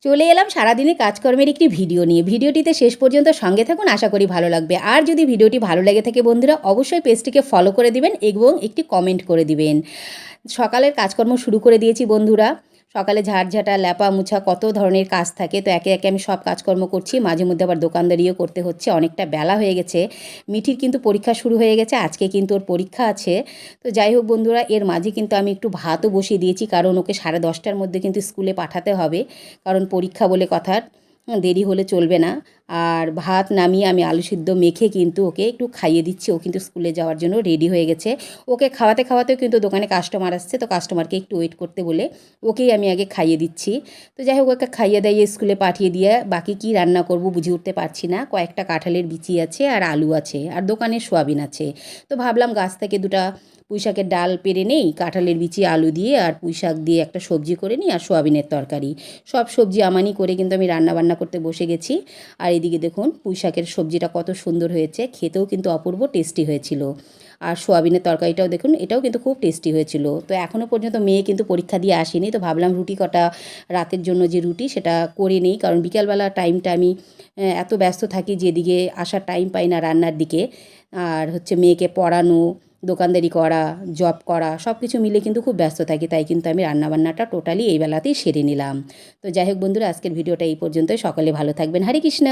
চলে এলাম সারাদিনের কাজকর্মের একটি ভিডিও নিয়ে। ভিডিওটিতে শেষ পর্যন্ত সঙ্গে থাকুন, আশা করি ভালো লাগবে। আর যদি ভিডিওটি ভালো লেগে থাকে বন্ধুরা, অবশ্যই পেজটিকে ফলো করে দিবেন এবং একটি কমেন্ট করে দিবেন। সকালের কাজকর্ম শুরু করে দিয়েছি বন্ধুরা। সকালে ঝাড়ঝাঁটা, ল্যাপা মুছা কত ধরনের কাজ থাকে, তো একে একে আমি সব কাজকর্ম করছি। মাঝে মধ্যে আবার দোকানদারিও করতে হচ্ছে, অনেকটা বেলা হয়ে গেছে। মিঠির কিন্তু পরীক্ষা শুরু হয়ে গেছে, আজকে কিন্তু ওর পরীক্ষা আছে। তো যাই হোক বন্ধুরা, এর মাঝে কিন্তু আমি একটু ভাতও বসিয়ে দিয়েছি, কারণ ওকে 10:30টার মধ্যে কিন্তু স্কুলে পাঠাতে হবে, কারণ পরীক্ষা বলে কথা, দেরি হলে চলবে না। আর ভাত নামিয়ে আমি আলু সিদ্ধ মেখে কিন্তু ওকে একটু খাইয়ে দিচ্ছি। ও কিন্তু স্কুলে যাওয়ার জন্য রেডি হয়ে গেছে। ওকে খাওয়াতে খাওয়াতেও কিন্তু দোকানে কাস্টমার আসছে, তো কাস্টমারকে একটু ওয়েট করতে বলে ওকেই আমি আগে খাইয়ে দিচ্ছি। তো যাই হোক, ওকে খাইয়ে দাইয়ে স্কুলে পাঠিয়ে দিয়ে বাকি কি রান্না করব বুঝে উঠতে পারছি না। কয়েকটা কাঁঠালের বিচি আছে, আর আলু আছে, আর দোকানে সোয়াবিন আছে। তো ভাবলাম গাছ থেকে দুটা পুঁইশাকের ডাল পেড়ে নেই, কাঁঠালের বিচি আলু দিয়ে আর পুঁইশাক দিয়ে একটা সবজি করে নিই, আর সোয়াবিনের তরকারি। সব সবজি আমানি করে কিন্তু আমি রান্নাবান্না করতে বসে গেছি। আর এদিকে দেখুন পুঁইশাকের সবজিটা কত সুন্দর হয়েছে, খেতেও কিন্তু অপূর্ব টেস্টি হয়েছিল। আর সোয়াবিনের তরকারিটাও দেখুন, এটাও কিন্তু খুব টেস্টি হয়েছিল। তো এখনও পর্যন্ত মেয়ে কিন্তু পরীক্ষা দিয়ে আসেনি, তো ভাবলাম রুটি কটা, রাতের জন্য যে রুটি সেটা করে নেই, কারণ বিকালবেলা টাইমটা আমি এত ব্যস্ত থাকি যে এদিকে আসার টাইম পাই না রান্নার দিকে। আর হচ্ছে মেয়েকে পড়ানো, দোকানদারি করা, জব করা, সব কিছু মিলে কিন্তু খুব ব্যস্ত থাকি, তাই কিন্তু আমি রান্নাবান্নাটা টোটালি এই বেলাতেই সেরে নিলাম। তো যাই হোক বন্ধুরা, আজকের ভিডিওটা এই পর্যন্তই। সকলে ভালো থাকবেন। হরে কৃষ্ণ।